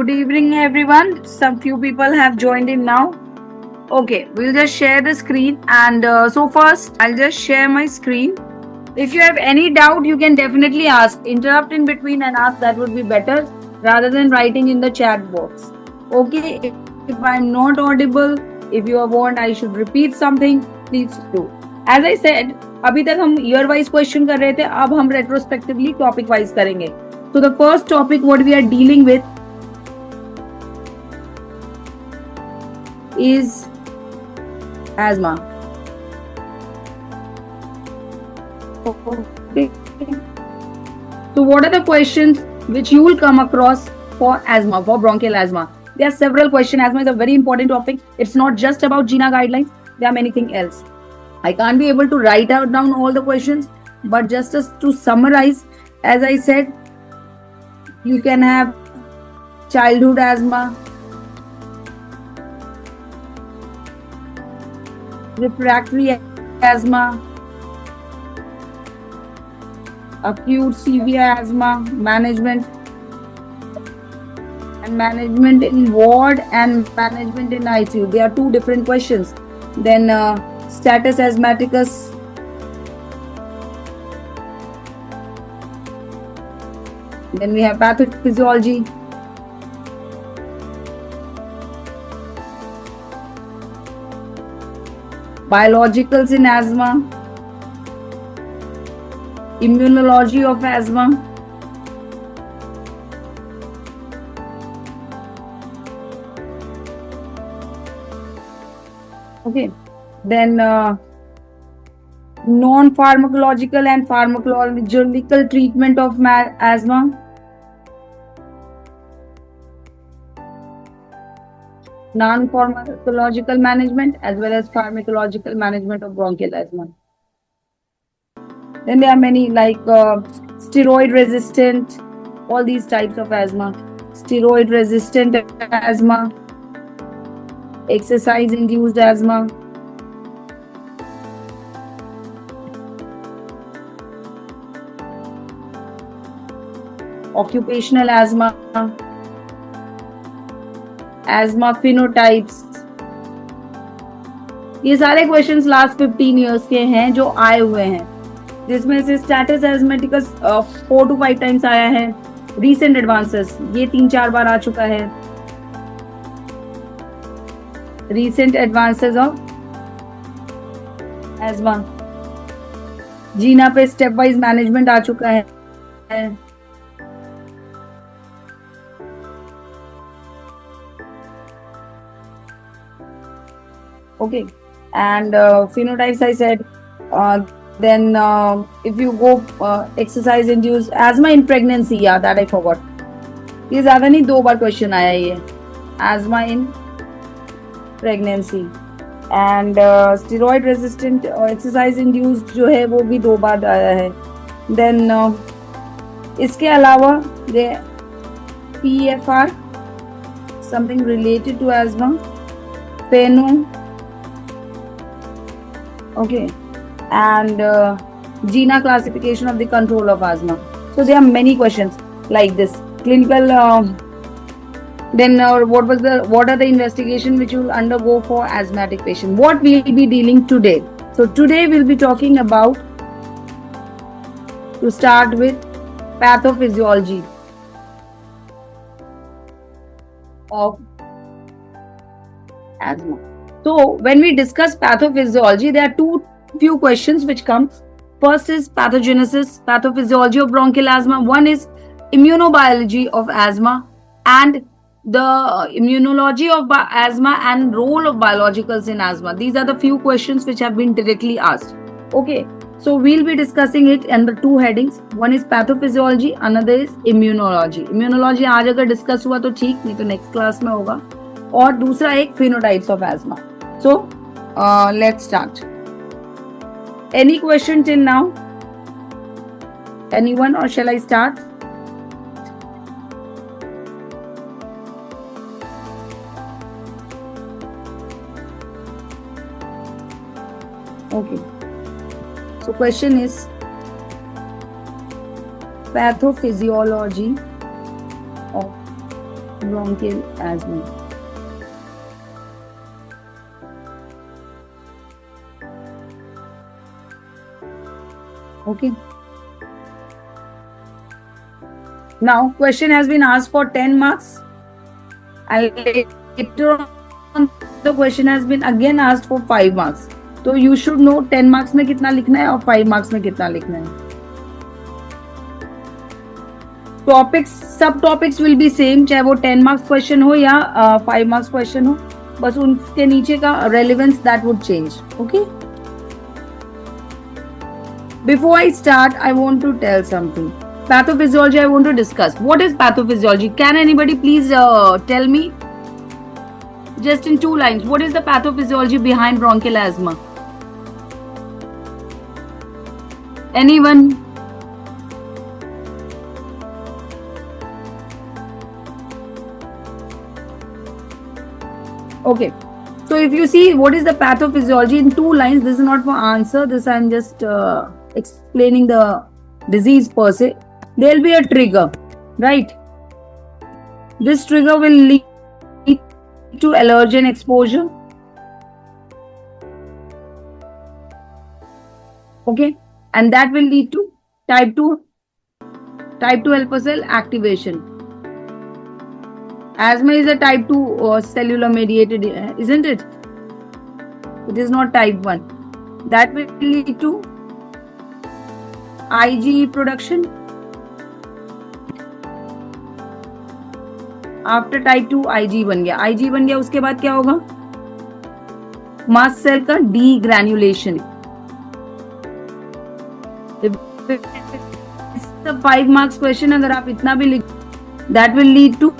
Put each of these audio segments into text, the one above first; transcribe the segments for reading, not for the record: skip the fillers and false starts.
Good evening, everyone. Some few people have joined in now. Okay, we'll just share the screen. And so, first, I'll just share my screen. If you have any doubt, you can definitely ask. Interrupt in between and ask. That would be better rather than writing in the chat box. Okay, if I'm not audible, if you want I should repeat something, please do. As I said, अभी तक हम year wise question कर रहे थे, अब हम retrospectively topic wise करेंगे. So the first topic what we are dealing with is asthma. Okay. So what are the questions which you will come across for asthma, for bronchial asthma? There are several questions. Asthma is a very important topic. It's not just about GINA guidelines. There are many things else. I can't be able to write out down all the questions, but just as to summarize, as I said, you can have childhood asthma, refractory asthma, acute severe asthma, management, and management in ward and management in ICU. There are two different questions. Then status asthmaticus, then we have pathophysiology, biologicals in asthma, immunology of asthma, okay, then non-pharmacological and pharmacological treatment of asthma, non-pharmacological management as well as pharmacological management of bronchial asthma. Then there are many like steroid resistant, all these types of asthma, steroid resistant asthma, exercise induced asthma, occupational asthma, asthma phenotypes. ये सारे questions last 15 years के हैं जो आए हुए हैं, जिसमें से स्टेटस एस्मेटिकस 4 to 5 टाइम्स आया है. रीसेंट एडवांसेस ये 3-4 बार आ चुका है. रीसेंट एडवांसेस ऑफ एस्मा, जीना पे स्टेप वाइज मैनेजमेंट आ चुका है. Okay, and phenotypes I said. Then if you go exercise induced asthma in pregnancy, yeah, that I forgot. ये ज्यादा नहीं, 2 बार क्वेश्चन आया ये asthma in pregnancy. And steroid resistant exercise induced जो है वो भी 2 बार आया है. Then इसके अलावा PFR, something related to asthma, Peno, okay, and GINA classification of the control of asthma. So there are many questions like this. Clinical. Then what are the investigation which you will undergo for asthmatic patient? What we will be dealing today. So today we'll be talking about, to start with, pathophysiology of asthma. So when we discuss pathophysiology, there are few questions which come. First is pathogenesis, pathophysiology of bronchial asthma. One is immunobiology of asthma and the immunology of asthma and role of biologicals in asthma. These are the few questions which have been directly asked. Okay, so we'll be discussing it under 2 headings. One is pathophysiology, another is immunology. Immunology आज अगर discuss हुआ तो ठीक, नहीं तो next class में होगा. और दूसरा एक phenotypes of asthma. So let's start. Any question till now? Anyone, or shall I start? Okay. So question is pathophysiology of bronchial asthma. Okay. Now, question has been asked for 10 marks. And later on, the question has been again asked for 5 marks. So you should know 10 marks में कितना लिखना है और 5 marks में कितना लिखना है. Topics, सब topics will be same, चाहे वो 10 marks question हो या 5 marks question हो, बस उनके नीचे का relevance that would change. Okay. Before I start, I want to tell something. Pathophysiology I want to discuss. What is pathophysiology? Can anybody please tell me just in 2 lines, what is the pathophysiology behind bronchial asthma? Anyone? Okay. So if you see what is the pathophysiology in 2 lines, this is not for answer. This I am just explaining the disease per se. There will be a trigger, right? This trigger will lead to allergen exposure. Okay, and that will lead to type 2 helper cell activation. Asthma is a type 2 cellular mediated, isn't it? It is not type 1. That will lead to IgE production. After type 2 IgE बन गया. IgE बन गया, उसके बाद क्या होगा? Mast cell का डीग्रैन्युलेशन. 5 marks question अगर आप इतना भी लिख, दैट विल लीड टू,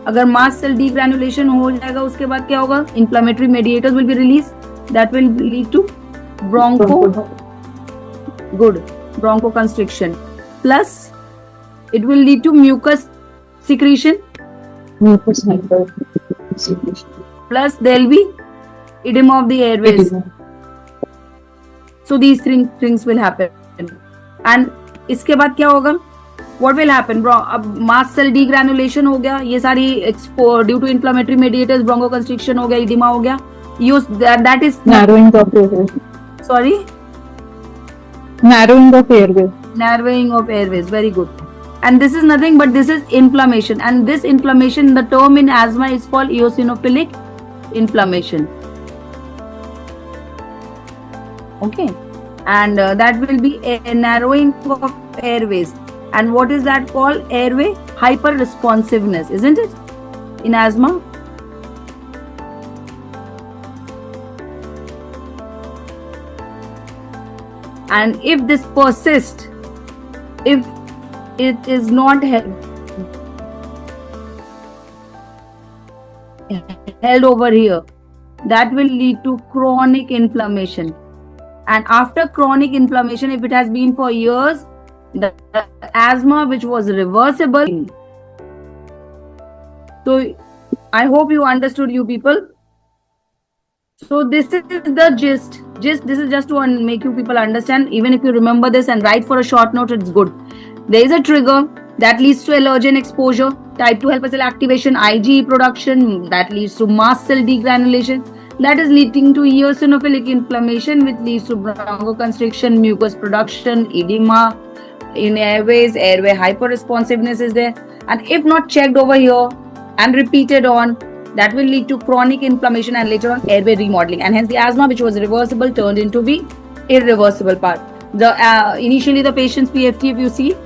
अगर मास्ट सेल डीग्रैन्युलेशन हो जाएगा उसके बाद क्या होगा? Inflammatory mediators will be release, that will lead to broncho constriction, plus it will lead to mucus secretion, plus there will be edema of the airways. So these things will happen. And इसके बाद क्या होगा? What will happen? अब mast cell degranulation हो गया, ये सारी due to inflammatory mediators, bronchoconstriction हो गया, edema हो गया. That is narrowing of airways. Sorry? Narrowing of airways. Narrowing of airways. Very good. And this is nothing but this is inflammation. And this inflammation, the term in asthma is called eosinophilic inflammation. Okay. And that will be a narrowing of airways. And what is that called? Airway hyperresponsiveness, isn't it? In asthma. And if this persists, if it is not held over here, that will lead to chronic inflammation. And after chronic inflammation, if it has been for years, the asthma which was reversible. So I hope you understood, you people. So this is the gist. This is just to make you people understand. Even if you remember this and write for a short note, it's good. There is a trigger that leads to allergen exposure, type 2 helper cell activation, IgE production, that leads to mast cell degranulation, that is leading to eosinophilic inflammation, which leads to bronchoconstriction, mucus production, edema in airways, airway hyperresponsiveness is there. And if not checked over here and repeated on, that will lead to chronic inflammation and later on airway remodeling, and hence the asthma which was reversible turned into the irreversible part. The initially the patient's PFT, if you see,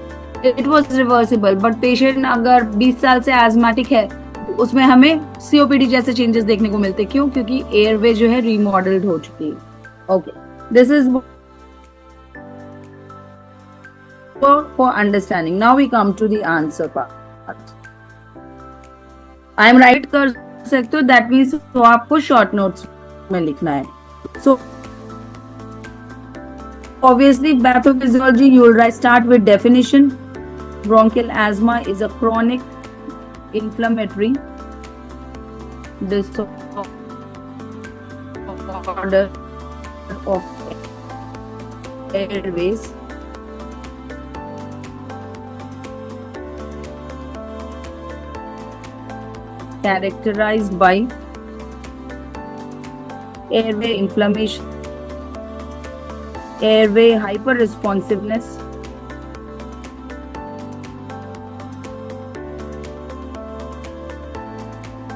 it was reversible, but patient अगर 20 साल से asthmatic है, उसमें हमें COPD जैसे changes देखने को मिलते. क्यों? क्योंकि airway जो है remodeled हो चुकी है. Okay, this is for understanding. Now we come to the answer part. I am right कर सकते हो, that means तो आपको short notes में लिखना है. So obviously pathophysiology, you will start with definition. Bronchial asthma is a chronic inflammatory disorder of airways characterized by airway inflammation, airway hyperresponsiveness,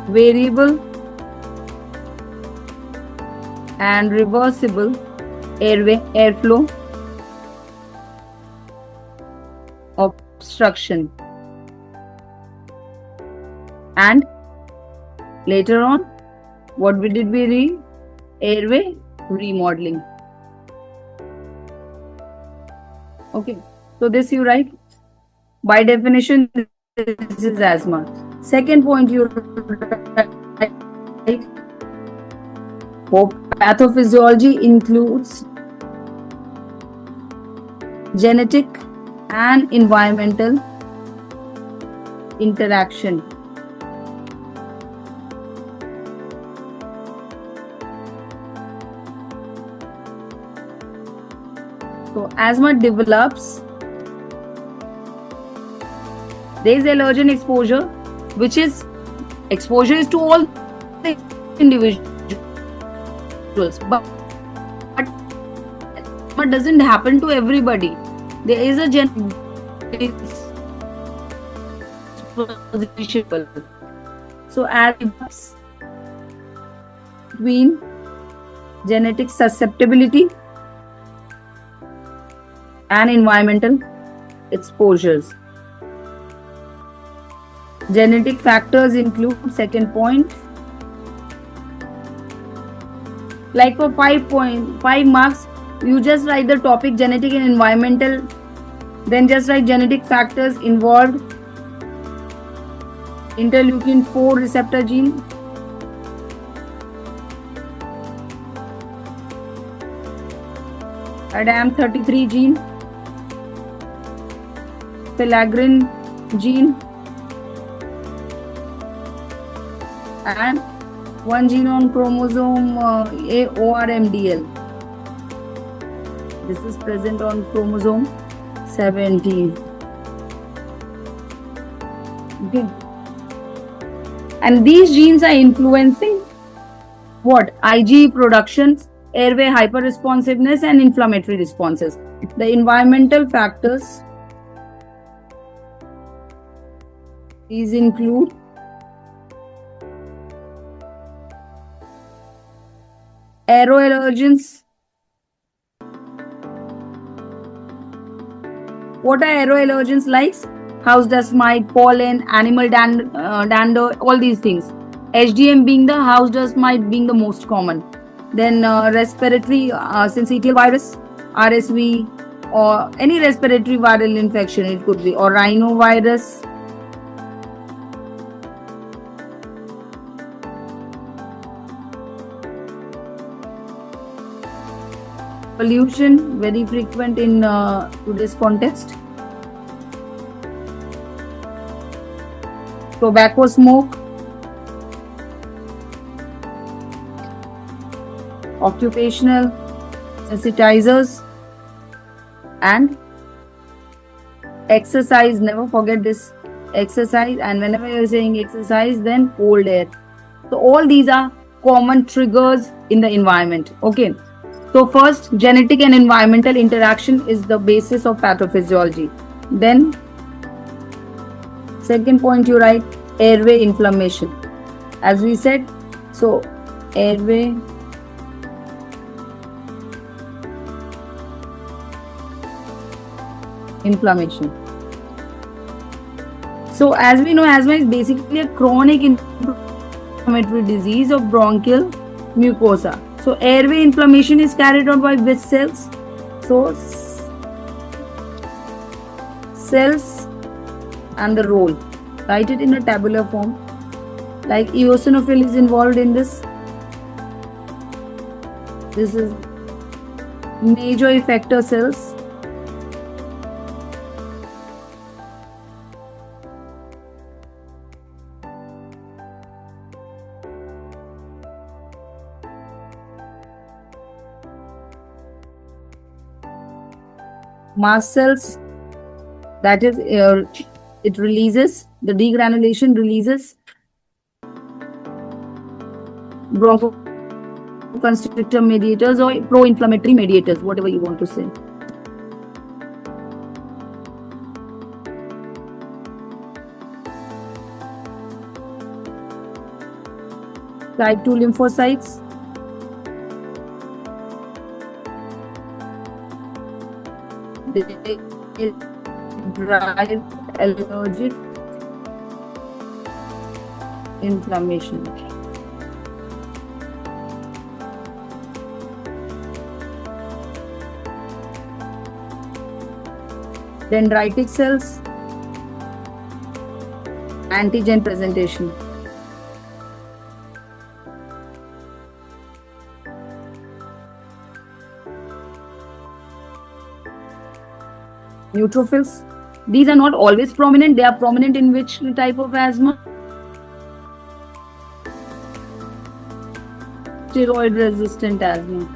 variable and reversible airway airflow obstruction, and later on what did we read? Airway remodeling. Okay, so this you write. By definition, this is asthma. Second point you write, pathophysiology includes genetic and environmental interaction. So asthma develops, there is allergen exposure, which is exposure is to all the individuals, but doesn't happen to everybody. There is a so as between genetic susceptibility and environmental exposures. Genetic factors include, second point, like for 5 marks, you just write the topic genetic and environmental, then just write genetic factors involved interleukin 4 receptor gene, ADAM33 gene, filaggrin gene, and one gene on chromosome A ORMDL. This is present on chromosome 17. Okay. And these genes are influencing what? IgE productions, airway hyperresponsiveness, and inflammatory responses. The environmental factors, these include aeroallergens. What are aeroallergens like? House dust mite, pollen, animal dander, all these things. HDM being the house dust mite being the most common. Then respiratory syncytial virus, RSV, or any respiratory viral infection it could be, or rhinovirus. Pollution, very frequent in today's context. Tobacco smoke, occupational sensitizers, and exercise. Never forget this, exercise. And whenever you're saying exercise, then cold air. So all these are common triggers in the environment. Okay. So first, genetic and environmental interaction is the basis of pathophysiology. Then second point you write, airway inflammation. As we said, so airway inflammation. So as we know, asthma is basically a chronic inflammatory disease of bronchial mucosa. So airway inflammation is carried out by which cells? So cells and the role. Write it in a tabular form. Like eosinophil is involved in this. This is major effector cells. Mast cells, that is it releases, the degranulation releases bronchoconstrictor mediators or pro-inflammatory mediators, whatever you want to say. Type 2 lymphocytes. They drive allergic inflammation. Dendritic cells, antigen presentation. Neutrophils. These are not always prominent. They are prominent in which type of asthma? Steroid resistant asthma.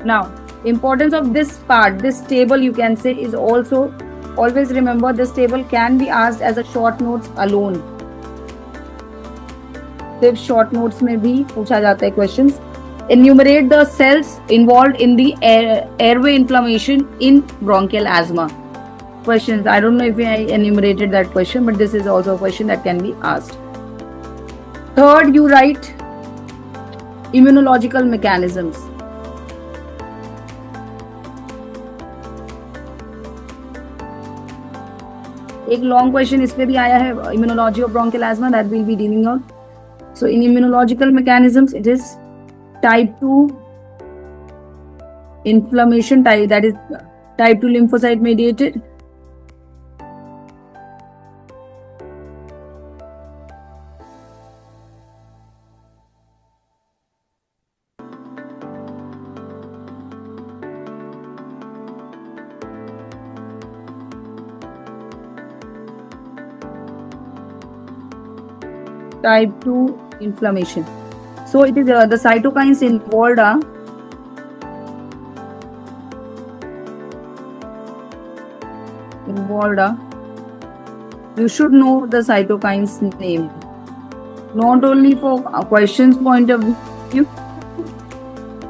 Now, importance of this part, this table you can say is also, always remember this table can be asked as a short notes alone. सिर्फ short notes में भी पूछा जाता है questions. Enumerate the cells involved in the airway inflammation in bronchial asthma. Questions. I don't know if I enumerated that question, but this is also a question that can be asked. Third, you write immunological mechanisms. एक long question इस पे भी आया है, immunology of bronchial asthma, that we'll be dealing on. So in immunological mechanisms, it is type 2 inflammation, that is type 2 lymphocyte mediated. Type 2 inflammation. So it is the cytokines involved are you should know the cytokines name, not only for questions point of view,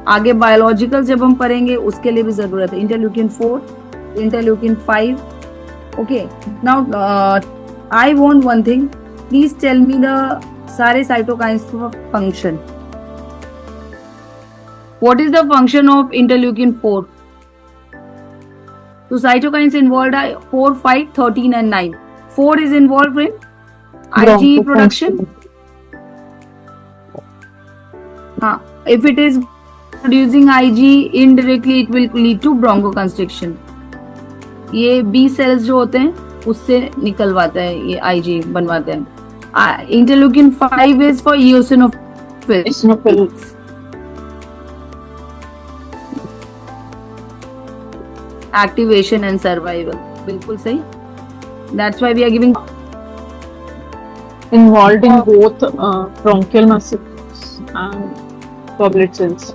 आगे biological जब हम पढ़ेंगे उसके लिए भी जरूरत है. Interleukin 4, interleukin 5. Okay, now I want one thing. Please tell me the सारे cytokines function. What is the function of interleukin 4? So cytokines involved are 4, 5, 13 and 9. 4 is involved in IgE production. If it is producing IgE, indirectly it will lead to bronchoconstriction. ये B cells जो होते हैं उससे निकलवाता है, ये IgE बनवाते हैं. Interleukin 5 is for eosinophils. Activation and survival. बिल्कुल सही. That's why we are giving. Involved in both bronchial muscles and goblet cells.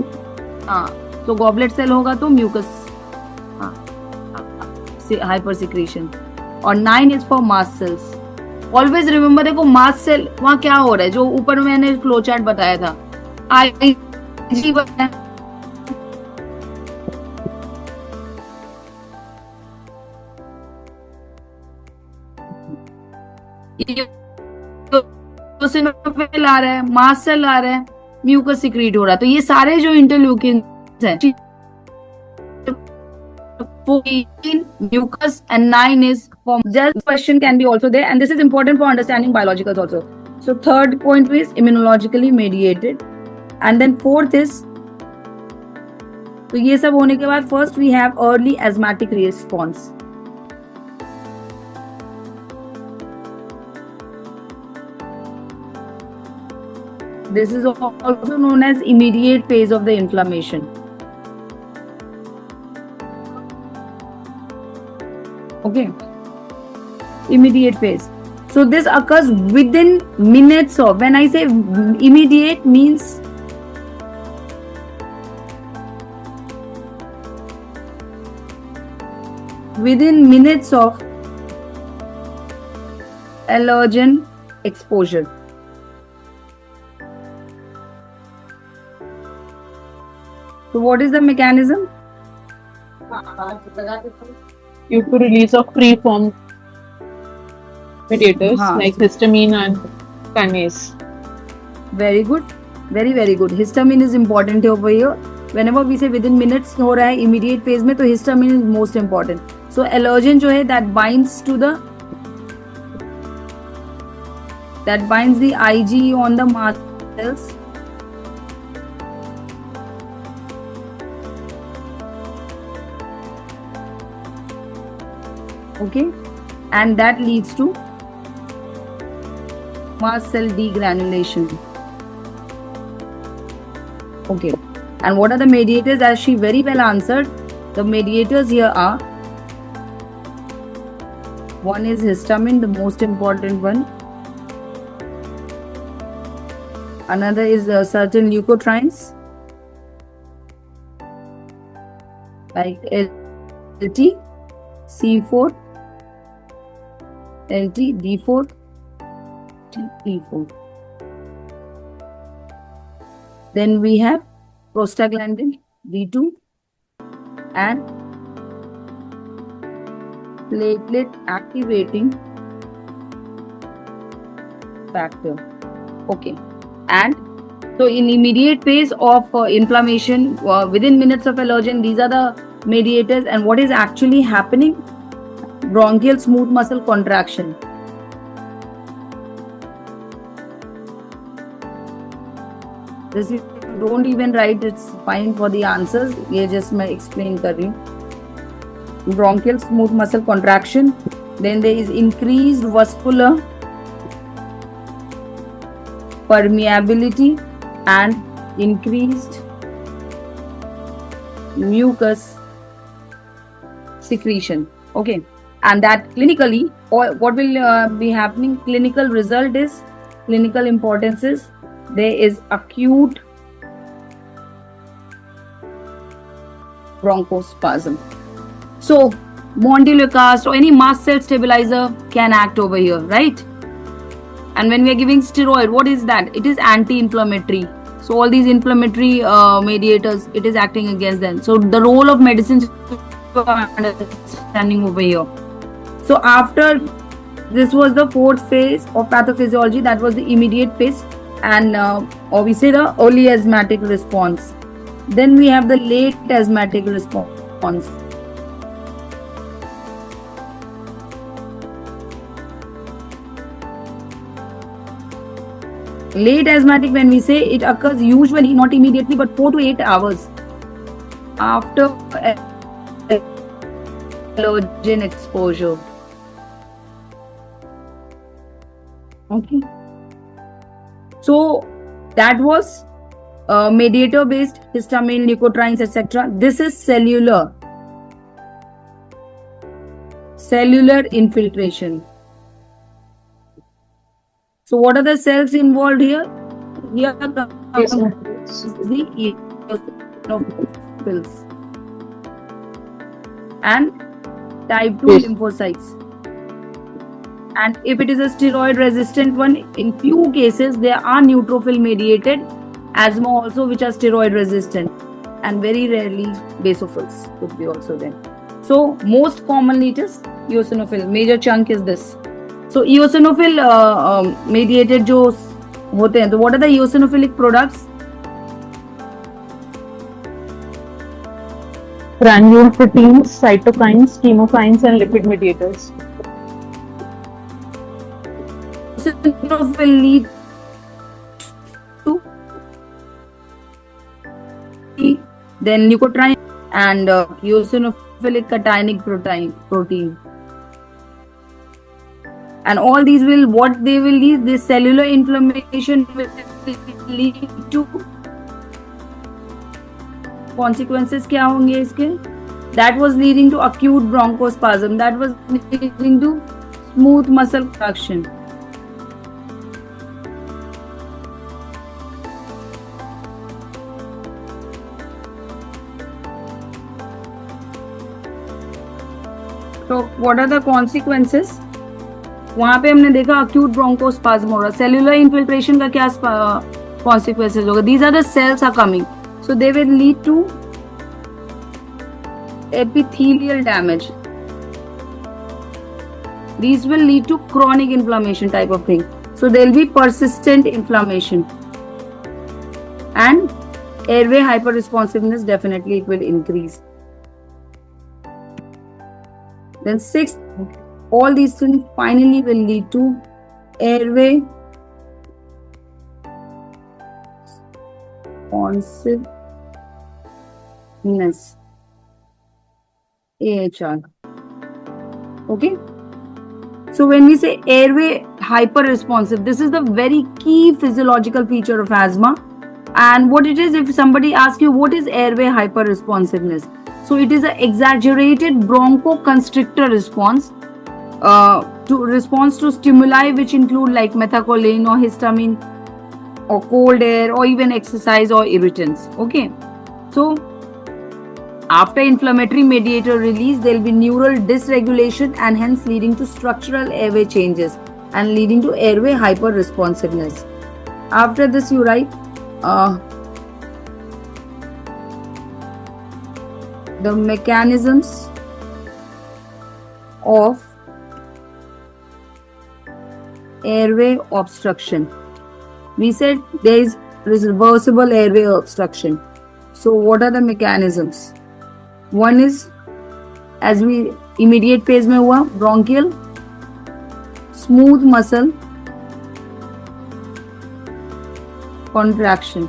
तो goblet cell होगा तो mucus hypersecretion. और 9 is for mast cells. Always remember, देखो mast cell वहाँ क्या हो रहा है, जो ऊपर मैंने फ्लो चार्ट बताया था, IgE बनता है. eosinophil आ रहा है, मास्ट सेल आ रहा है, म्यूकस सिक्रीट हो रहा है. तो ये सारे जो इंटरल्यूकिन हैं, 14, mucus and 9 is form. Just question can be also there, and this is important for understanding biologicals also. So third point is immunologically mediated, and then fourth is, तो ये सब होने के बाद first we have early asthmatic response. This is also known as immediate phase of the inflammation. Okay, immediate phase. So this occurs within minutes of, when I say immediate means within minutes of allergen exposure. So what is the mechanism? Due to release of preformed mediators like histamine and kinase. Very good. Very, very good. Histamine is important over here. Whenever we say within minutes हो रहा है immediate phase में, तो histamine is most important. So allergen जो है that binds the IgE on the mast cells. Okay, and that leads to mast cell degranulation. Okay, and what are the mediators? As she very well answered, the mediators here are, one is histamine, the most important one. Another is certain leukotrienes like LT, C4, LT, D4, E4. Then we have prostaglandin D2 and platelet activating factor. Okay, and so in immediate phase of inflammation, within minutes of allergen, these are the mediators. And what is actually happening? Bronchial smooth muscle contraction. This is, don't even write, it's fine for the answers. ये just मैं explain कर रही हूँ. Bronchial smooth muscle contraction. Then there is increased vascular permeability and increased mucus secretion. Okay, and that clinically, or what will be happening? Clinical result is, clinical importance is, there is acute bronchospasm. So Montelukast or any mast cell stabilizer can act over here, right? And when we are giving steroid, what is that? It is anti-inflammatory. So all these inflammatory mediators, it is acting against them. So the role of medicine is understanding over here. So after this was the fourth phase of pathophysiology, that was the immediate phase, and or we say the early asthmatic response. Then we have the late asthmatic response. Late asthmatic, when we say, it occurs usually not immediately but 4 to 8 hours after allergen exposure. Okay, so that was mediator based, histamine, leukotrienes, etc. This is cellular infiltration. So what are the cells involved here? Here comes the eosinophils and type 2 lymphocytes. And if it is a steroid resistant one, in few cases there are neutrophil mediated asthma also which are steroid resistant, and very rarely basophils could be also there. So most commonly it is eosinophil. Major chunk is this. So eosinophil mediated जो होते हैं, तो what are the eosinophilic products? Granule proteins, cytokines, chemokines, and lipid mediators. Eosinophil lead to then leukotriene and eosinophilic cationic protein. And all these will, what they will lead, this cellular inflammation will lead to consequences. क्या होंगे इसके? That was leading to acute bronchospasm. That was leading to smooth muscle contraction. So what are the consequences? वहां पे हमने देखा acute bronchospasm हो रहा, cellular infiltration का क्या consequences होगा? These are the cells are coming, so they will lead to epithelial damage. These will lead to chronic inflammation type of thing. So there will be persistent inflammation and airway hyperresponsiveness, definitely it will increase. Then sixth, all these things finally will lead to airway responsiveness, AHR. Okay. So when we say airway hyperresponsive, this is the very key physiological feature of asthma. And what it is, if somebody asks you what is airway hyperresponsiveness, so it is an exaggerated bronchoconstrictor response to stimuli which include like methacholine or histamine or cold air or even exercise or irritants. Okay, so after inflammatory mediator release, there will be neural dysregulation and hence leading to structural airway changes and leading to airway hyperresponsiveness. After this, you write the mechanisms of airway obstruction. We said there is reversible airway obstruction. So what are the mechanisms? One is, as we immediate phase में हुआ, bronchial, smooth muscle contraction.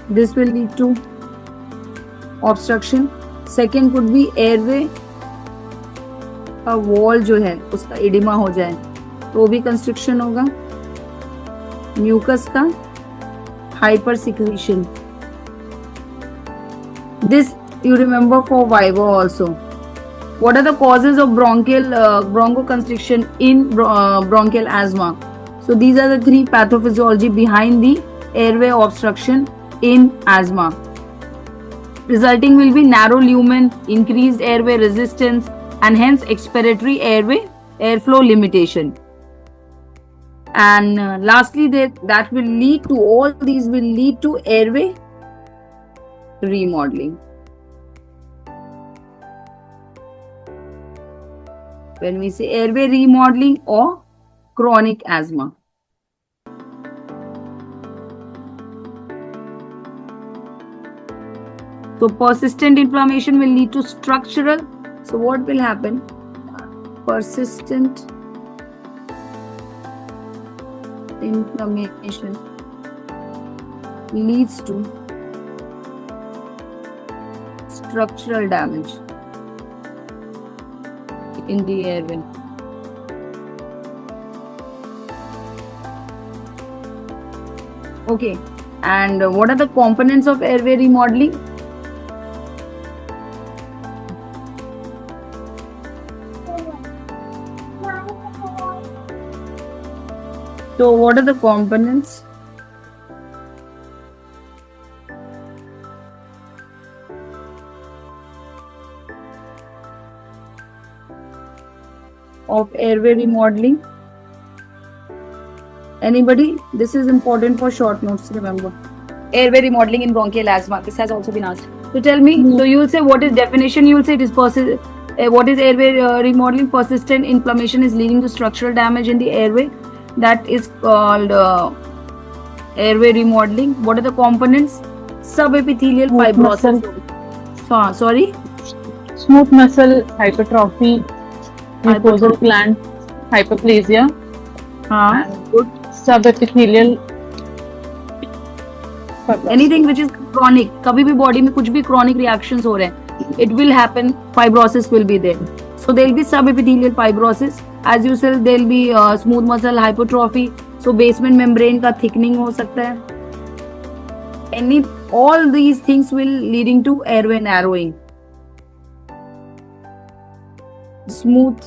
This will lead to obstruction. Second could be airway का wall जो है उसका edema हो जाए तो भी constriction होगा. Mucus का hypersecretion. This you remember for Viva also. What are the causes of bronchoconstriction in bronchial asthma? So these are the three pathophysiology behind the airway obstruction in asthma. Resulting will be narrow lumen, increased airway resistance, and hence expiratory airflow limitation. And lastly, that will lead to, all these will lead to airway remodeling. When we say airway remodeling or chronic asthma. So persistent inflammation will lead to structural. So what will happen? Persistent inflammation leads to structural damage in the airway. Okay, and what are the components of airway remodeling? So what are the components? Of airway remodeling? Anybody? This is important for short notes, remember. Airway remodeling in bronchial asthma. This has also been asked. So tell me, so you will say what is definition? You will say it is what is airway remodeling? Persistent inflammation is leading to structural damage in the airway. That is called airway remodeling. What are the components? Subepithelial fibrosis. Sorry? Smooth muscle hypertrophy, mucosal gland hyperplasia, and good subepithelial fibrosis. Anything which is chronic, कभी भी body में कुछ भी chronic reactions हो रहे हैं, it will happen, fibrosis will be there. So there will be subepithelial fibrosis. As you said, there will be smooth muscle hypertrophy. So basement membrane का thickening हो सकता है. All these things will leading to airway narrowing. Smooth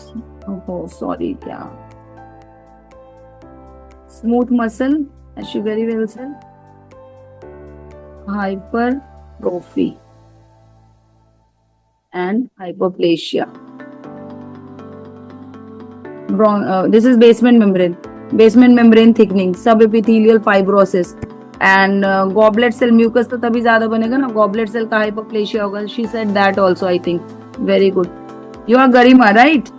muscle, as she very well said, hypertrophy and hyperplasia. This is basement membrane thickening, subepithelial fibrosis, and goblet cell mucus तो तभी ज्यादा बनेगा ना, goblet cell का hyperplasia होगा. She said that also, I think. Very good. You are Garima, right?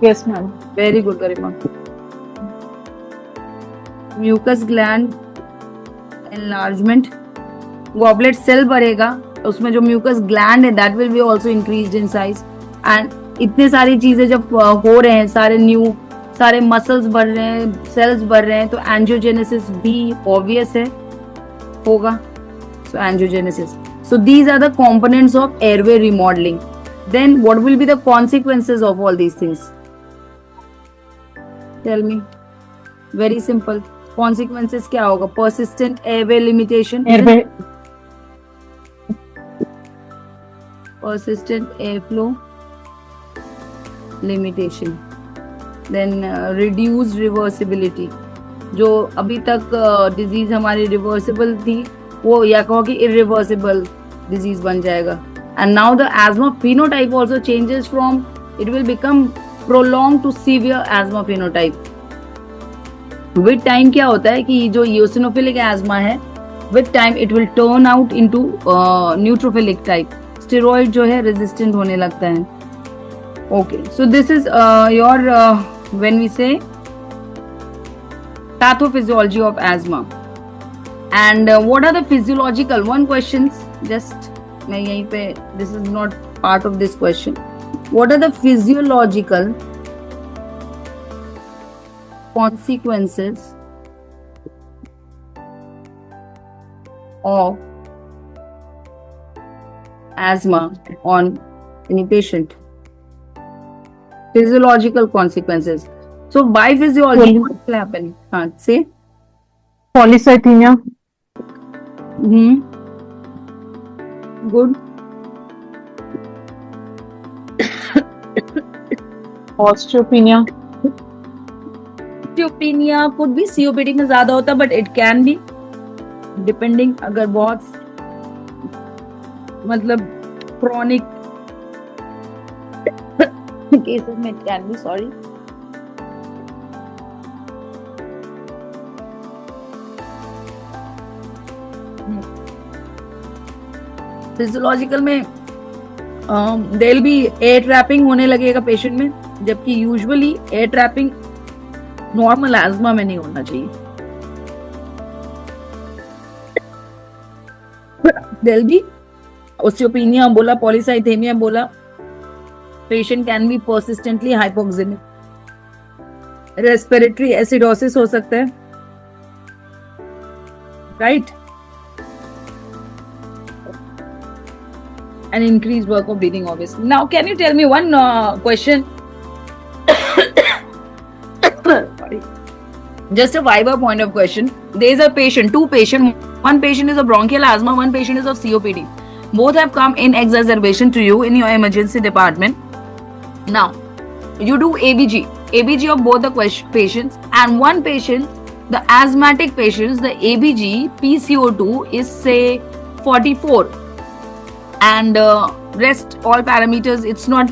Yes, ma'am. Very good, Garima. Mucus gland enlargement, goblet cell बढ़ेगा, उसमें जो mucus gland है that will be also increased in size. And इतने सारी चीजें जब हो रहे हैं, सारे मसल्स बढ़ रहे हैं, सेल्स बढ़ रहे हैं, तो एंजियोजेनेसिस भी ऑब्वियस है, होगा. सो angiogenesis. So these are the components of airway remodeling. Then what will be the consequences of all these things? Tell me. Very simple. Consequences क्या होगा? Persistent airway limitation. Persistent airflow limitation. Then reduced reversibility. जो अभी तक disease हमारी reversible थी, वो या कहो कि इरिवर्सिबल डिजीज बन जाएगा. And now the asthma phenotype also changes from, it will become prolonged to severe asthma phenotype. With time क्या होता है कि जो eosinophilic asthma है, with time it will turn out into neutrophilic type. Steroid जो है resistant होने लगता है. Okay, so this is your when we say pathophysiology of asthma. And what are the physiological, one questions, just मैं यहीं पे, this is not part of this question. What are the physiological consequences of asthma on any patient? Physiological consequences. So by physiology, what will happen? Say. Polycythemia. Good. Osteopenia. Osteopenia could be COPD में ज्यादा होता, but it can be depending. अगर बहुत मतलब chronic cases में it can be. Sorry. Physiological में there will be air trapping होने लगेगा पेशेंट में, जबकि usually air trapping normal asthma में नहीं होना चाहिए. देयर विल बी ओस्टियोपेनिया बोला, पॉलीसाइथेमिया बोला, patient can be persistently hypoxaemic, respiratory acidosis हो सकता है, right, and increased work of breathing obviously. Now can you tell me one question? Sorry. Just a Viber point of question. There is a patient, two patients, one patient is of bronchial asthma, one patient is of COPD. Both have come in exacerbation to you in your emergency department. Now you do ABG of both the patients, and one patient, the asthmatic patients, the ABG PCO2 is say 44. And rest all parameters, it's not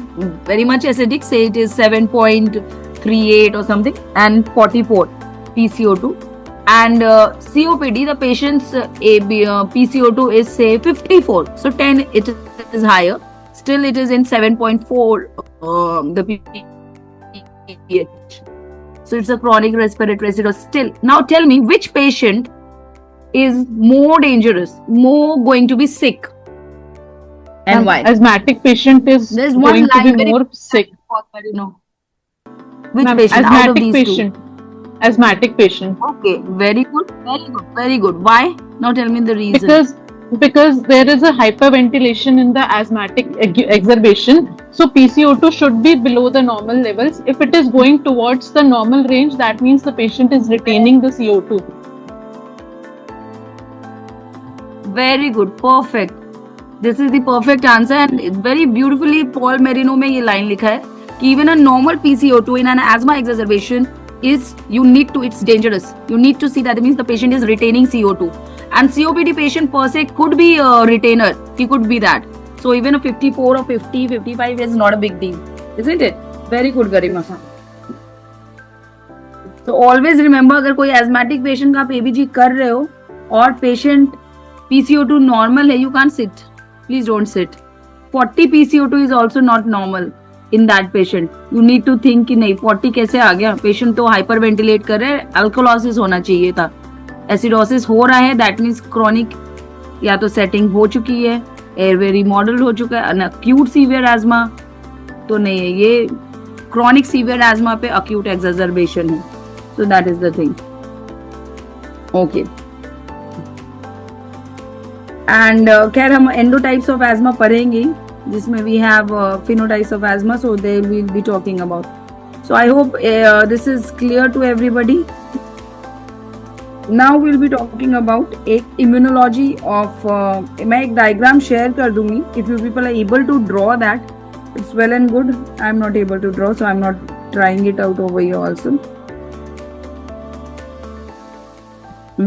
very much acidic, say it is 7.38 or something, and 44 PCO2. And COPD, the patient's PCO2 is say 54, so 10 it is higher, still it is in 7.4 the pH, so it's a chronic respiratory acidosis still. Now tell me, which patient is more dangerous, more going to be sick? And why? Asthmatic patient is going to be more sick. Which patient out of these patient. Two? Asthmatic patient. Okay, very good, very good. Why? Now tell me the reason. Because there is a hyperventilation in the asthmatic exacerbation. So PCO2 should be below the normal levels. If it is going towards the normal range, that means the patient is retaining the CO2. Very good, perfect. This is the perfect answer, and very beautifully Paul Marino में ये line लिखा है कि even a normal PCO2 in an asthma exacerbation is, you need to, it's dangerous. You need to see that, it means the patient is retaining CO2. And COPD patient per se could be a retainer. He could be that. So even a 54 or 50, 55 is not a big deal, isn't it? Very good, Garima. तो always remember, अगर कोई एजमेटिक patient का आप ABG कर रहे हो और patient PCO2 normal है, you can sit, please don't sit. 40 PCO2 is also not normal in that patient. You need to think कि नहीं 40 कैसे आ गया, पेशेंट तो हाइपर वेंटिलेट कर रहे हैं, अल्कोलोसिस होना चाहिए था, एसिडोसिस हो रहा है, दैट मीन्स क्रॉनिक या तो सेटिंग हो चुकी है, एयरवे रिमॉडल हो चुका है, अक्यूट सीवियर एजमा तो नहीं है, ये क्रॉनिक सीवियर एजमा पे अक्यूट एक्सर्बेशन है. So that is the thing. Okay, and खैर हम एंडोटाइप्स ऑफ एजमा पढ़ेंगे जिसमें we have phenotypes of asthma, so they will be talking about. So I hope this is clear to everybody. Now will be talking about एक immunology of, मैं एक diagram share कर दूंगी. If you people are able to draw that, it's well and good. I'm not able to draw, so I'm not trying it out over here also.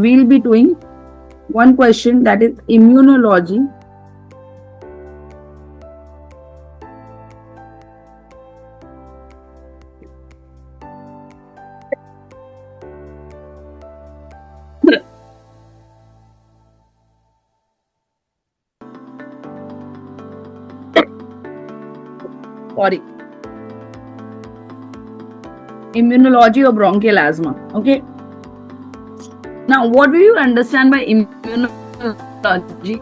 We'll be doing one question, that is immunology. Sorry. Immunology of bronchial asthma. Okay. Now, what do you understand by immunology?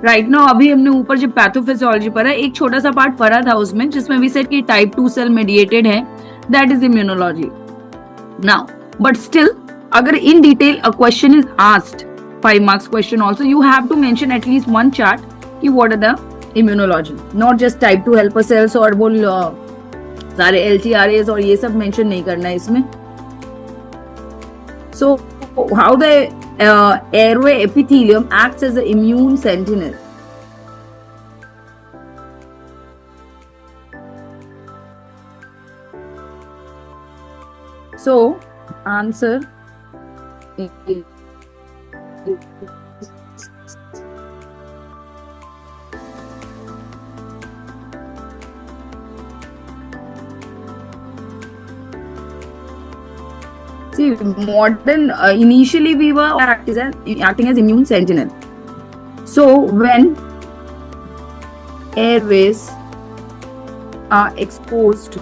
Right now, अभी हमने ऊपर जो pathophysiology पढ़ा है, एक छोटा सा part पढ़ा था उसमें जिसमें भी सेड कि टाइप 2 सेल मेडिएटेड है, that is immunology. Now but still अगर in detail a question is asked, 5 marks question also, you have to mention at least one chart कि what are the immunology, not just type 2 helper cells और वो सारे LTRAs और ये सब mention नहीं करना है इसमें. So how the airway epithelium acts as an immune sentinel. So answer is see, modern initially we were acting as immune sentinel. So when airways are exposed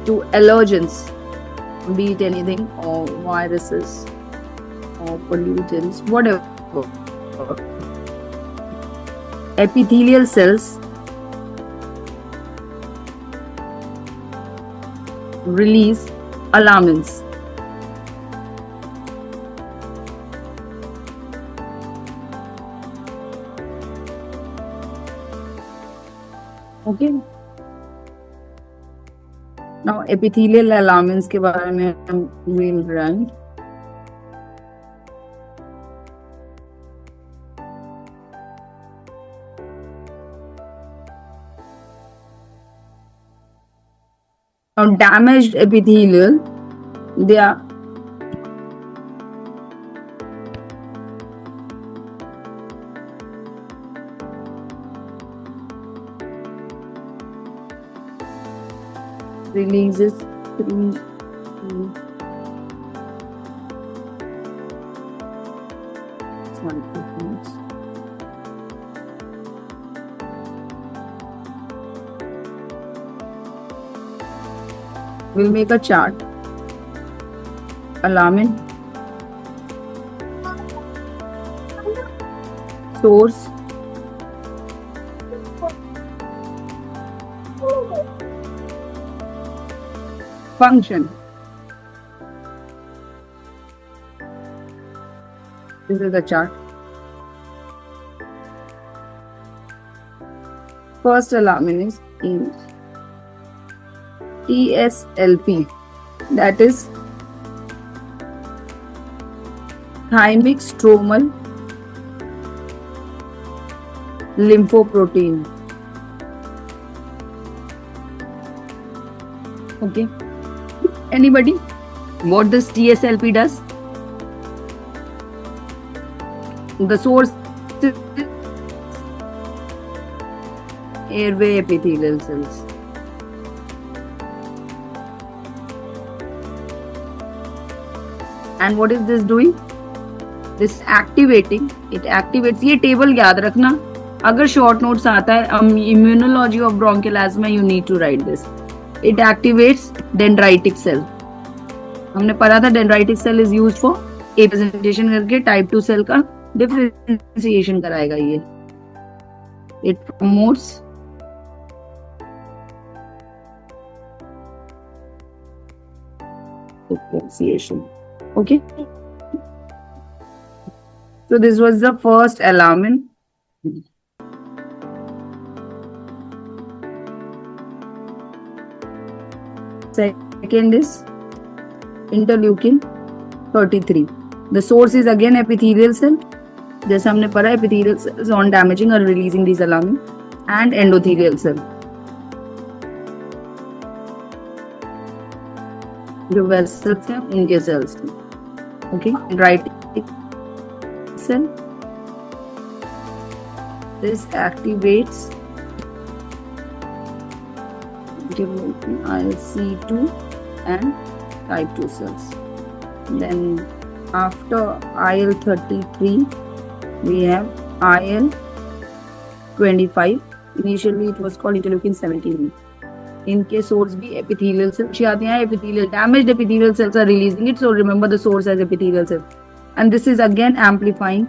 to allergens, be it anything, or viruses or pollutants, whatever, epithelial cells release alarmins. Okay. Now epithelial alarmins के बारे में हम will run. Now damaged epithelial, they are releases three we'll make a chart. Alarmin, source, function. This is the chart. First alarmin is TSLP, that is thymic stromal lymphoprotein. Okay. Anybody? What this TSLP does? The source is airway epithelial cells. And what is this doing? This activating, it activates. ये table याद रखना, अगर short notes आता है immunology of bronchial asthma, you need to write this. It activates dendritic cell. हमने पढ़ा था dendritic cell is used for a presentation करके टाइप 2 सेल का डिफरेंशिएशन कराएगा ये. It promotes differentiation. Okay, so this was the first alarmin. Second is interleukin 33. The source is again epithelial cell. जैसा हमने पढ़ा, epithelial cells on damaging or releasing these alarmin, and endothelial cell. जो vessels हैं उनके cells. Okay, राइटिक cell, this activates ILC2 and type 2 cells. Then after IL-33 we have IL-25. Initially it was called interleukin 17. इनके source भी epithelial cells आते हैं. epithelial damaged epithelial cells are releasing it, so remember the source as epithelial cells, and this is again amplifying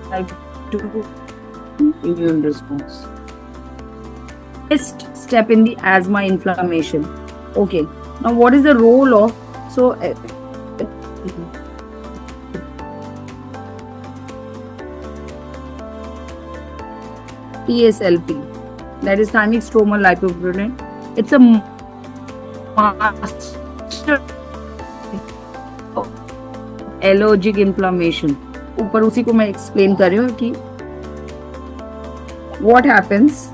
type 2 immune response. Next step in the asthma inflammation. Okay, now what is the role of TSLP, that is thymic stromal lipoprotein. It's a master allergic inflammation. ऊपर उसी को मैं explain कर रही हूँ कि what happens.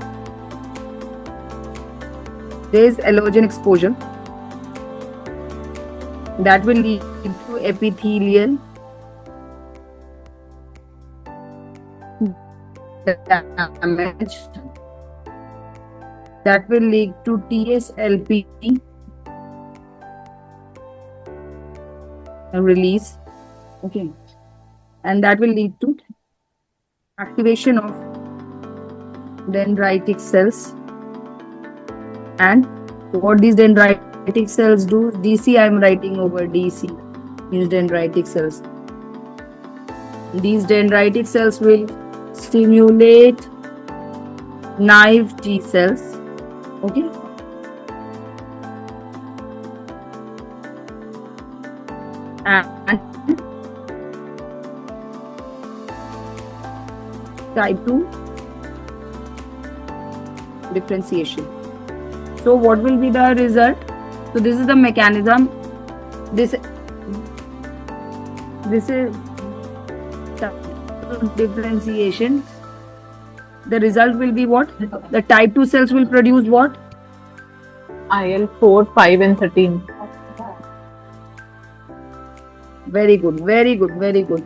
There is allergen exposure that will lead to epithelial damage, that will lead to TSLP release. Okay, and that will lead to activation of dendritic cells. And what these dendritic cells do, DC I am writing over, DC is dendritic cells. These dendritic cells will stimulate naive T cells. Okay, and type 2 differentiation. So what will be the result? So this is the mechanism. This is differentiation. The result will be what? The type 2 cells will produce what? IL-4, 5 and 13. Very good, very good, very good.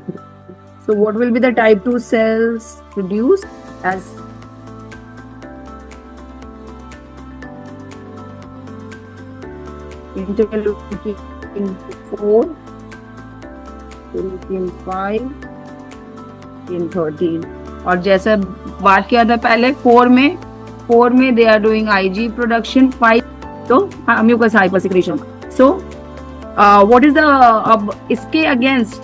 So what will be the type 2 cells produced as interleukin 4, interleukin 5, interleukin 13. और जैसा बात किया था पहले, 4 में they are doing IG production, 5 तो mucus hypersecretion. So what is the इसके against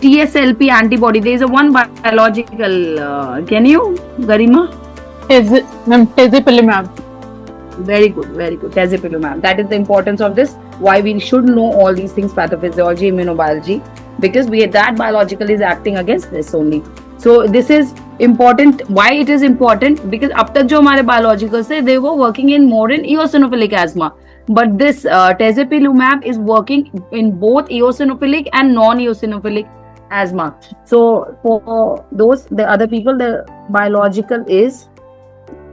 TSLP antibody, there is a one biological, can you, Garima? Tezepelumab. Very good, tezepelumab. That is the importance of this, why we should know all these things, pathophysiology, immunobiology, because that biological is acting against this only. So this is important. Why it is important? Because अब तक जो हमारे biologicals थे, they were working in more in eosinophilic asthma, but this tezepelumab is working in both eosinophilic and non-eosinophilic asthma. So for those, the other people, the biological is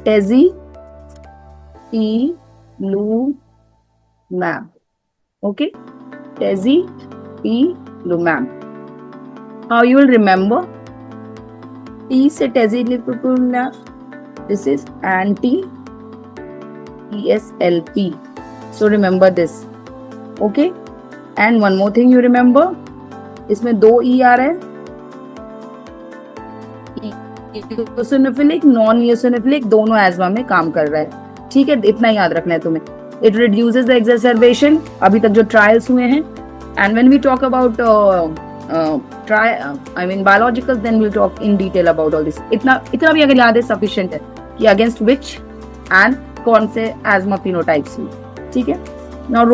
tezepelumab. Okay, tezepelumab. How you will remember? T से tezepelumab. This is anti-TSLP. So remember this. Okay. And one more thing you remember. इसमें 2 E आ रहा है. Eosinophilic, non-eosinophilic दोनों ESMA में काम कर रहा है. ठीक है, इतना याद रखना है तुम्हें. It reduces the exacerbation. अभी तक जो ट्रायल्स हुए हैं. And when we talk about biologicals, then we'll talk in detail about all this. इतना भी अगर याद है sufficient है कि against which and कौन से asthma phenotypes में. ठीक है. Now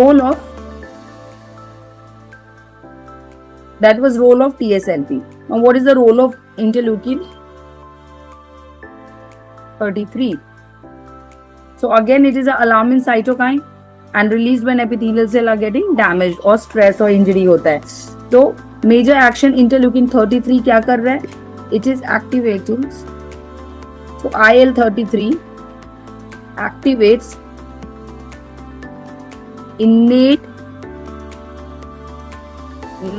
that was role of TSLP. Now what is the role of interleukin 33? So again, it is an alarmin cytokine and released when epithelial cells are getting damaged or stress or injury होता है. So major action interleukin 33 क्या कर रहा है? It is activating. So IL-33 activates innate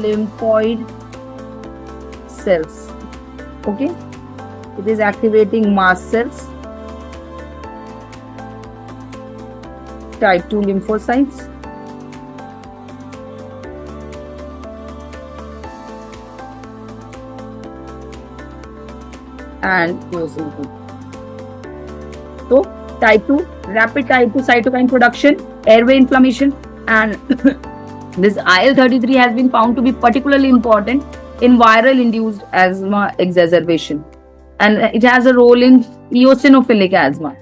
lymphoid cells. Okay, it is activating mast cells, type 2 lymphocytes, and eosinophils. So type 2, rapid type 2 cytokine production, airway inflammation, and this IL-33 has been found to be particularly important in viral induced asthma exacerbation, and it has a role in eosinophilic asthma.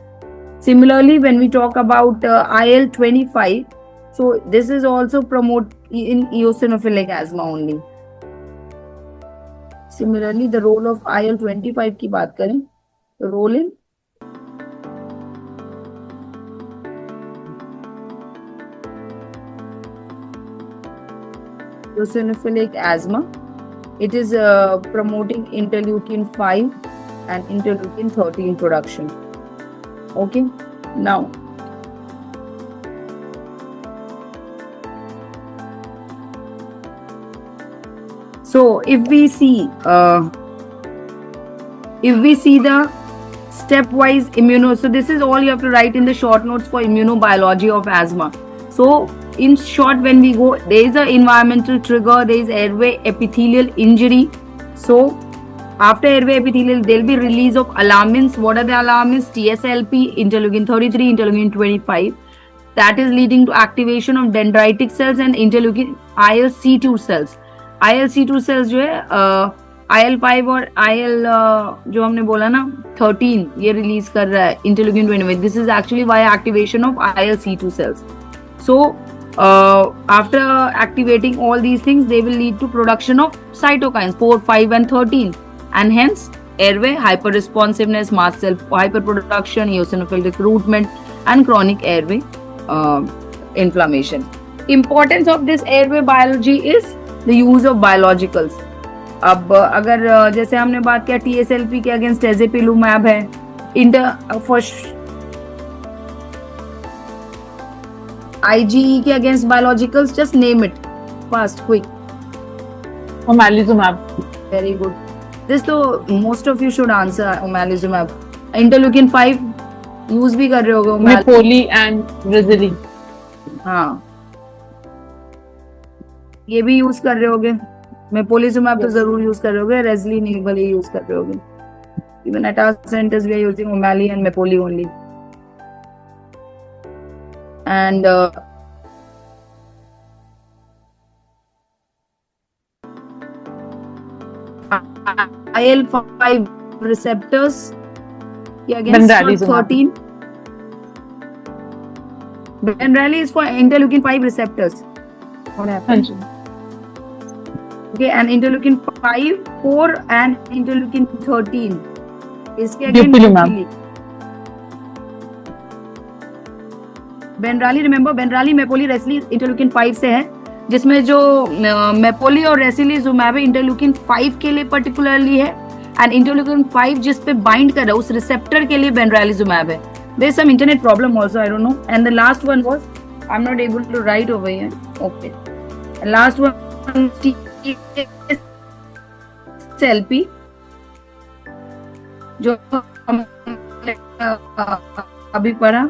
Similarly, when we talk about IL-25, so this is also promoted in eosinophilic asthma only. Similarly, the role of IL-25 की बात करें, the role in eosinophilic asthma, it is promoting interleukin 5 and interleukin 13 production. Okay, now so if we see the stepwise so this is all you have to write in the short notes for immunobiology of asthma. So in short, when we go, there is an environmental trigger, there is airway epithelial injury. So after airway epithelial, there will be release of alarmins. What are the alarmins? TSLP, interleukin 33, interleukin 25. That is leading to activation of dendritic cells and interleukin ILC2 cells. ILC2 cells जो है IL-5 और IL जो हमने बोला ना 13 ये release कर रहा है interleukin 25. This is actually via activation of ILC2 cells. So after activating all these things, they will lead to production of cytokines 4, 5 and 13, and hence airway hyperresponsiveness, mast cell hyperproduction, eosinophil recruitment and chronic airway inflammation. Importance of this airway biology is the use of biologicals. अब अगर जैसे हमने बात किया TSLP के against tezepelumab है, IgE के against biologicals, just name it fast, quick. Omalizumab. Very good. This तो most of you should answer omalizumab. Interleukin 5 use भी कर रहे होगे. Mepoli and Resilly. हाँ, ये भी यूज कर रहे होगे. Mepolizumab तो जरूर यूज कर रहे होगे. Resilly नहीं भले यूज कर रहे होगे. Even at our centers we are using Omali and Mepoli only. And IL-5 receptors against 13. Benrally is for interleukin 5 receptors. What happened? Okay, and interleukin 5, 4 and interleukin 13. इसके again Benrally, remember Benrally, Mepoli, Resilly interleukin 5 से है, जिसमें जो Mepoli और Resilizumab interleukin 5 के लिए particularly है, and interleukin 5 जिस पे bind कर रहा है उस receptor के लिए Benralizumab है. There is some internet problem also, I don't know. And the last one was, I'm not able to write over here. Okay. And last one, TSLP. जो हमने अभी पढ़ा।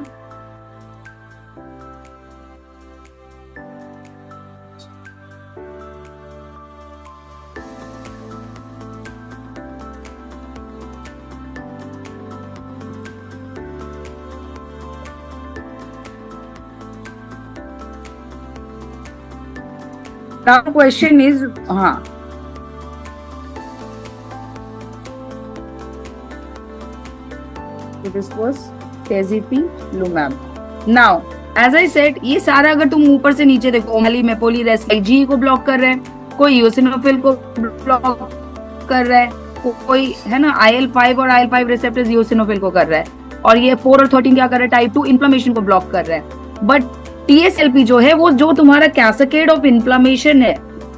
Now question is, हाँ, this was tezepelumab. Now, as I said, ये सारा अगर तुम ऊपर से नीचे देखो, ओमली मेपोली जी को ब्लॉक कर रहे हैं, कोई यूसिनोफिल को ब्लॉक कर रहा है, कोई है ना IL-5 और IL-5 रिसेप्टर्स यूसिनोफिल को कर रहा है, और ये 4 और 13 क्या कर रहा है, टाइप 2 इन्फ्लेमेशन को ब्लॉक कर रहा है। बट TSLP जो है वो जो तुम्हारा कैस्केड ऑफ इन्फ्लेमेशन है,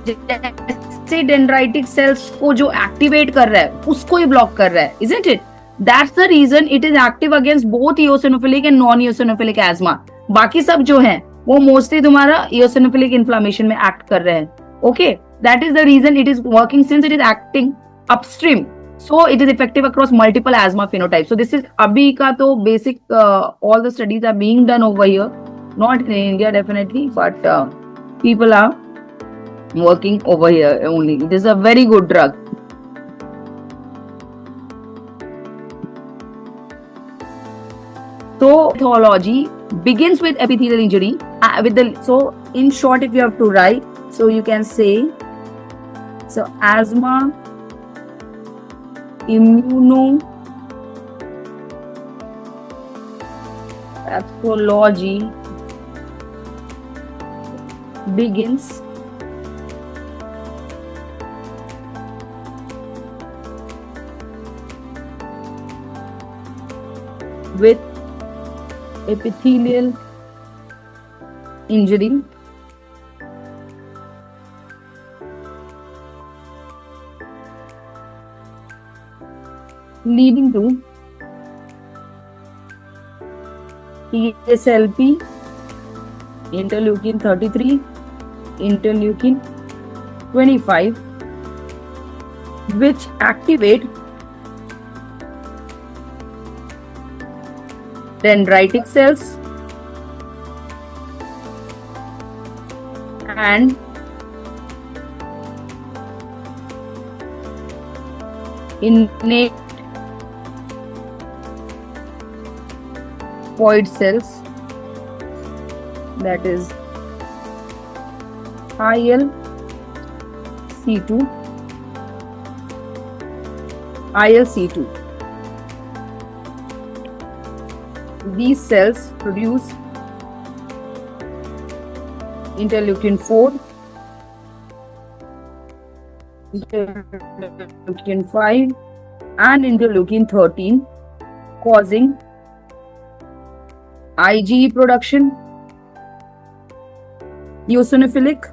जैसे डेंड्राइटिक सेल्स को जो एक्टिवेट कर रहा है उसको ही ब्लॉक कर रहा है, isn't it? That's the reason it is active against both eosinophilic and non eosinophilic asthma. बाकी सब जो है वो मोस्टली तुम्हारा इओसिनोफिलिक इन्फ्लेमेशन में एक्ट कर रहे हैं। Okay, that is the reason it is working, since it is acting upstream, so it is effective across multiple asthma phenotypes. So this is abhi ka to basic, all the studies are being done over here, not in India definitely, but people are working over here only. This is a very good drug. So pathology begins with epithelial injury, so in short if you have to write, so you can say, so asthma immunopathology begins with epithelial injury leading to TSLP, interleukin 33, interleukin 25, which activate dendritic cells and innate void cells, that is ILC2, ILC2. These cells produce interleukin 4, interleukin 5 and interleukin 13, causing IgE production, eosinophilic,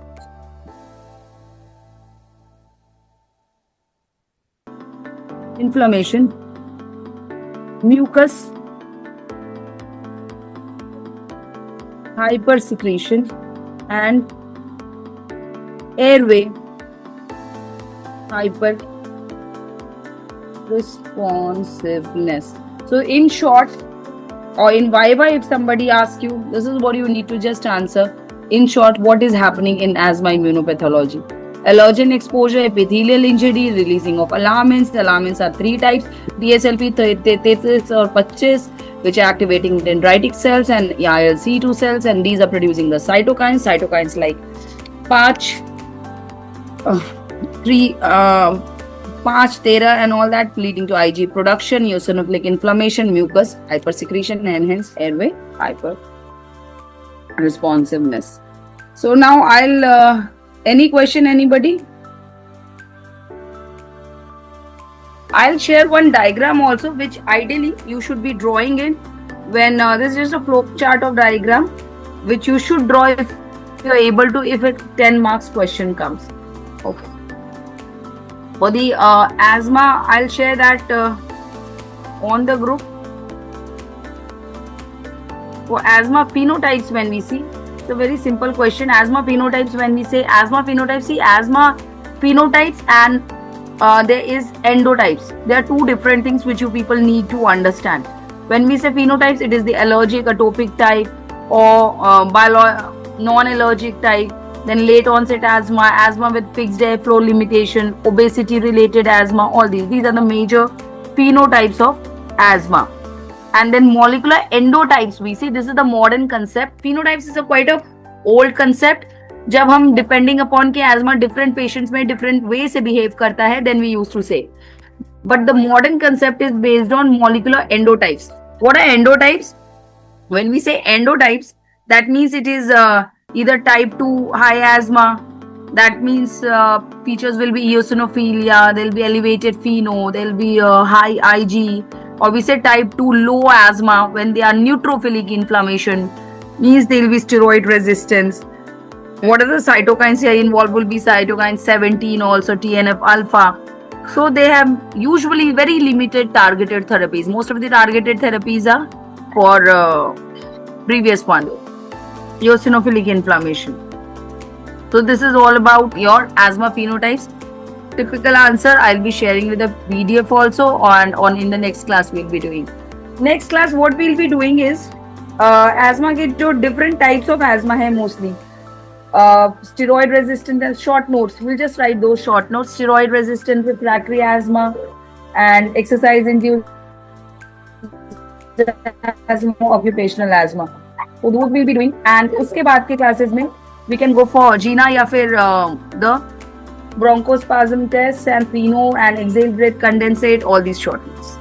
inflammation, mucus, hypersecretion, and airway hyperresponsiveness. So in short, or in Viva, if somebody asks you, this is what you need to just answer. In short, what is happening in asthma immunopathology? Allergen exposure, epithelial injury, releasing of alarmins. The alarmins are 3 types: TSLP 33 or 25, which are activating dendritic cells and ILC2 cells, and these are producing the cytokines like 5, 13 and all that, leading to IgE production, eosinophilic inflammation, mucus, hypersecretion, and hence airway hyperresponsiveness. So now I'll, any question, anybody? I'll share one diagram also, which ideally you should be drawing in when this is just a flow chart of diagram, which you should draw if you are able to, if a 10 marks question comes. Okay. For the asthma, I'll share that on the group. For asthma phenotypes, when we see, it's a very simple question. Asthma phenotypes, when we say asthma phenotypes, see asthma phenotypes and there is endotypes. There are two different things which you people need to understand. When we say phenotypes, it is the allergic, atopic type, or non-allergic type. Then late onset asthma, asthma with fixed airflow limitation, obesity related asthma, all these are the major phenotypes of asthma. And then molecular endotypes, we see this is the modern concept. Phenotypes is a quite a old concept. जब हम depending upon के asthma different patients में different way से behave करता है, then we used to say. But the modern concept is based on molecular endotypes. What are endotypes? When we say endotypes, that means it is either type 2 high asthma. That means features will be eosinophilia, there will be elevated FeNO, there will be high Ig. Or we say type 2 low asthma when they are neutrophilic inflammation, means there will be steroid resistance. What are the cytokines here involved? Will be cytokine 17, also TNF alpha. So they have usually very limited targeted therapies. Most of the targeted therapies are for previous one, eosinophilic inflammation. So this is all about your asthma phenotypes. Typical answer I'll be sharing with a PDF also, and on in the next class we'll be doing. Next class what we'll be doing is asthma के जो different types of asthma है mostly. Steroid resistant and short notes. We'll just write those short notes. Steroid resistant refractory asthma and exercise induced asthma, occupational asthma. So those we'll be doing. And उसके बाद के classes में we can go for GINA या फिर the bronchospasm test and FeNO and exhale breath condensate, all these short notes.